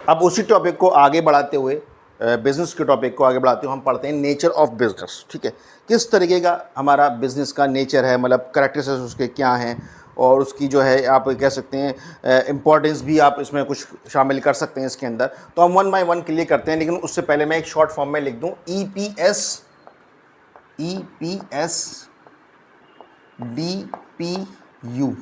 अब उसी टॉपिक को आगे बढ़ाते हुए, बिज़नेस के टॉपिक को आगे बढ़ाते हुए हम पढ़ते हैं नेचर ऑफ बिज़नेस। ठीक है, किस तरीके का हमारा बिज़नेस का नेचर है, मतलब करैक्टरिस्टिक्स उसके क्या हैं, और उसकी जो है आप कह सकते हैं इम्पोर्टेंस भी आप इसमें कुछ शामिल कर सकते हैं इसके अंदर। तो हम वन बाय वन क्लियर करते हैं, लेकिन उससे पहले मैं एक शॉर्ट फॉर्म में लिख दूं EPS DPU,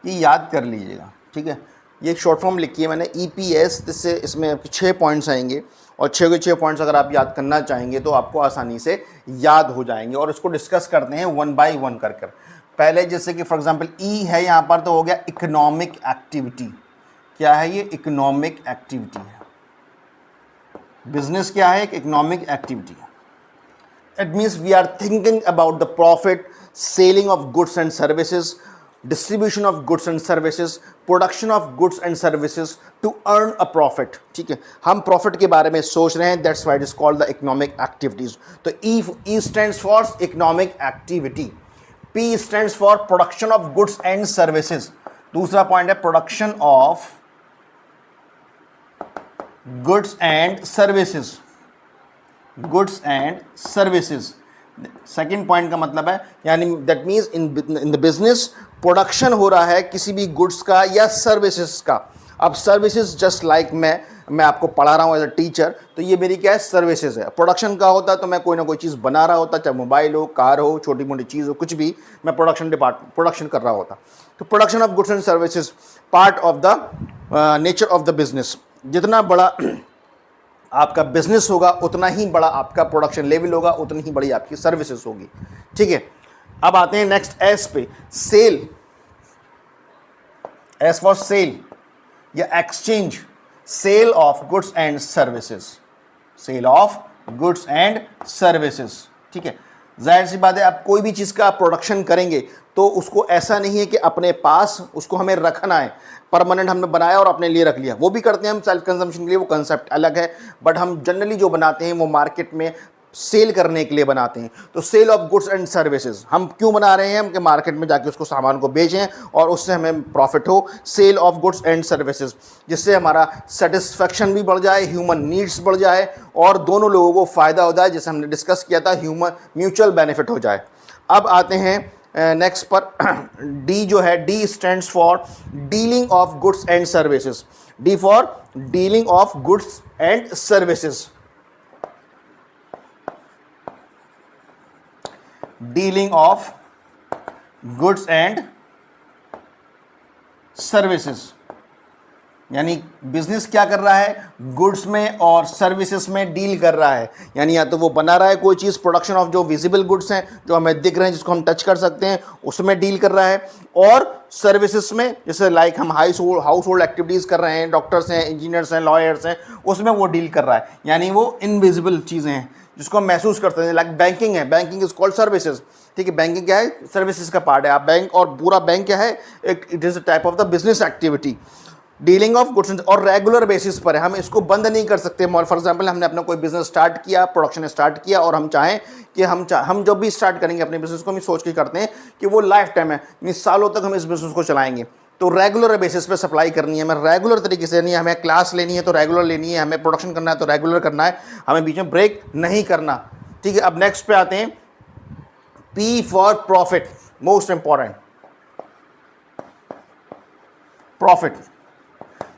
ये याद कर लीजिएगा। ठीक है, ये एक शॉर्ट फॉर्म लिखी है मैंने EPS, इससे इसमें आपके 6 पॉइंट्स आएंगे, और 6 के 6 पॉइंट्स अगर आप याद करना चाहेंगे तो आपको आसानी से याद हो जाएंगे। और इसको डिस्कस करते हैं वन बाय वन कर कर। पहले जैसे कि फॉर एग्जांपल E है यहाँ पर, तो हो गया इकोनॉमिक एक्टिविटी। क्या है ये? इकोनॉमिक एक्टिविटी है। बिजनेस क्या है? एक इकोनॉमिक एक्टिविटी है। It means we are thinking about the profit, selling of goods and services, distribution of goods and services, production of goods and services to earn a profit. ठीक है, हम profit के बारे में सोच रहे हैं, that's why it is called the economic activities. तो E stands for economic activity, P stands for production of goods and services. दूसरा पॉइंट है production of goods and services, goods and services. Second point का मतलब है, यानी that means in the business production हो रहा है किसी भी गुड्स का या सर्विसेज का। अब सर्विसेज जस्ट लाइक मैं आपको पढ़ा रहा हूँ एज अ टीचर, तो ये मेरी क्या है? सर्विसेज है। प्रोडक्शन का होता तो मैं कोई ना कोई चीज़ बना रहा होता, चाहे मोबाइल हो, कार हो, छोटी मोटी चीज़ हो, कुछ भी, मैं प्रोडक्शन कर रहा होता। तो production of goods and services part of the nature of the business. जितना बड़ा आपका बिजनेस होगा उतना ही बड़ा आपका प्रोडक्शन लेवल होगा, उतनी ही बड़ी आपकी सर्विसेज होगी। ठीक है, अब आते हैं नेक्स्ट एस पे, सेल। एस फॉर सेल या exchange, sale of goods and services, sale of goods and services. ठीक है, जाहिर सी बात है, आप कोई भी चीज़ का प्रोडक्शन करेंगे तो उसको ऐसा नहीं है कि अपने पास उसको हमें रखना है, परमानेंट हमने बनाया और अपने लिए रख लिया। वो भी करते हैं हम सेल्फ कंजम्पशन के लिए, वो कंसेप्ट अलग है, बट हम जनरली जो बनाते हैं वो मार्केट में सेल करने के लिए बनाते हैं। तो sale of goods and services हम क्यों बना रहे हैं? हम कि मार्केट में जाके उसको सामान को बेचें और उससे हमें प्रॉफिट हो। Sale of goods and services, जिससे हमारा सेटिस्फेक्शन भी बढ़ जाए, ह्यूमन नीड्स बढ़ जाए, और दोनों लोगों को फ़ायदा हो जाए, जैसे हमने डिस्कस किया था, ह्यूमन म्यूचुअल बेनिफिट हो जाए। अब आते हैं नेक्स्ट पर, डी जो है, D stands for dealing of goods and services. D for dealing of goods and services, dealing of goods and services. यानी बिजनेस क्या कर रहा है? गुड्स में और सर्विसेज में डील कर रहा है। यानी या तो वो बना रहा है कोई चीज़, प्रोडक्शन ऑफ जो विजिबल गुड्स हैं, जो हमें दिख रहे हैं, जिसको हम टच कर सकते हैं, उसमें डील कर रहा है, और सर्विसेज में जैसे लाइक हम हाउस होल्ड एक्टिविटीज़ कर रहे हैं, डॉक्टर्स हैं, इंजीनियर्स हैं, लॉयर्स हैं, उसमें वो डील कर रहा है। यानी वो इनविजिबल चीज़ें हैं जिसको हम महसूस करते हैं, लाइक बैंकिंग है, बैंकिंग इज कॉल्ड सर्विसेज। ठीक है, बैंकिंग क्या है? सर्विसेज का पार्ट है। आप बैंक, और पूरा बैंक क्या है? It is a type of the business activity. Dealing of goods और रेगुलर बेसिस पर है, हम इसको बंद नहीं कर सकते। फॉर एग्जांपल, हमने अपना कोई बिजनेस स्टार्ट किया, प्रोडक्शन स्टार्ट किया, और हम चाहें कि हम जब भी स्टार्ट करेंगे अपने बिजनेस को, हम सोच के करते हैं कि वो लाइफ टाइम है, यानी सालों तक हम इस बिजनेस को चलाएंगे। तो रेगुलर बेसिस पे सप्लाई करनी है, हमें रेगुलर तरीके से, नहीं हमें क्लास लेनी है तो रेगुलर लेनी है, हमें प्रोडक्शन करना है तो रेगुलर करना है, हमें बीच में ब्रेक नहीं करना। ठीक है, अब नेक्स्ट पे आते हैं, P for profit, most important, profit.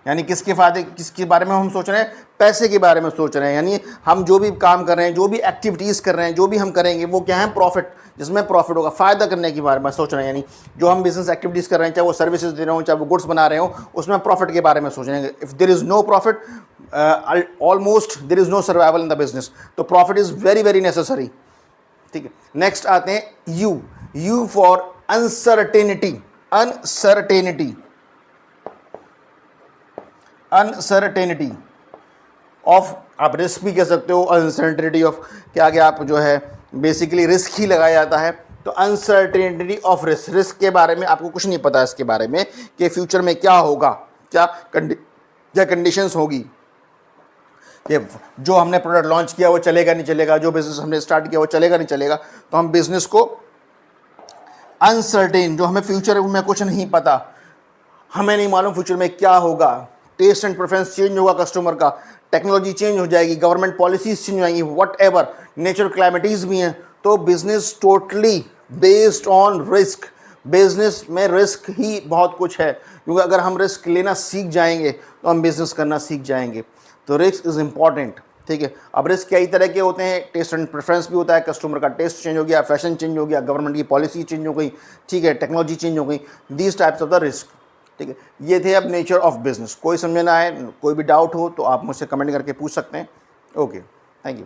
यानी किसके फायदे, किसके बारे में हम सोच रहे हैं? पैसे के बारे में सोच रहे हैं। यानी हम जो भी काम कर रहे हैं, जो भी एक्टिविटीज़ कर रहे हैं, जो भी हम करेंगे, वो क्या है? प्रॉफिट, जिसमें प्रॉफिट होगा, फ़ायदा करने के बारे में सोच रहे हैं। यानी जो हम बिजनेस एक्टिविटीज़ कर रहे हैं, चाहे वो सर्विसेज दे रहे हो, चाहे वो गुड्स बना रहे हो, उसमें प्रॉफिट के बारे में सोच रहे हैं। If there is no profit, almost there is no survival in the business. तो profit is very very necessary. ठीक है, नेक्स्ट आते हैं U, U for uncertainty, uncertainty, uncertainty of, आप रिस्क भी कह सकते हो, अनसर्टेनिटी ऑफ के आगे आप जो है बेसिकली रिस्क ही लगाया जाता है। तो अनसर्टेनिटी ऑफ रिस्क, रिस्क के बारे में आपको कुछ नहीं पता इसके बारे में कि फ्यूचर में क्या होगा, क्या कंडीशंस होगी, कि जो हमने प्रोडक्ट लॉन्च किया वो चलेगा नहीं चलेगा, जो बिजनेस हमने स्टार्ट किया वो चलेगा नहीं चलेगा। तो हम बिजनेस को अनसर्टेन, जो हमें फ्यूचर में कुछ नहीं पता, हमें नहीं मालूम फ्यूचर में क्या होगा, टेस्ट एंड प्रेफरेंस चेंज होगा कस्टमर का, टेक्नोलॉजी चेंज हो जाएगी, गवर्नमेंट पॉलिसीज चेंज हो जाएंगी, वट एवर नेचुरल क्लाइमेटीज भी हैं। तो business totally based on risk, business में रिस्क ही बहुत कुछ है, क्योंकि अगर हम रिस्क लेना सीख जाएंगे तो हम बिजनेस करना सीख जाएंगे। तो रिस्क इज़ इम्पॉर्टेंट, ठीक है। अब रिस्क कई तरह के होते हैं, टेस्ट एंड प्रेफरेंस भी होता है, कस्टमर का टेस्ट चेंज हो गया, फैशन चेंज हो गया, गवर्नमेंट की पॉलिसी चेंज हो गई, ठीक है, टेक्नोलॉजी चेंज हो गई, these types of the risk, ठीक है। ये थे अब नेचर ऑफ बिजनेस। कोई समझना है, कोई भी डाउट हो तो आप मुझसे कमेंट करके पूछ सकते हैं। Okay, thank you.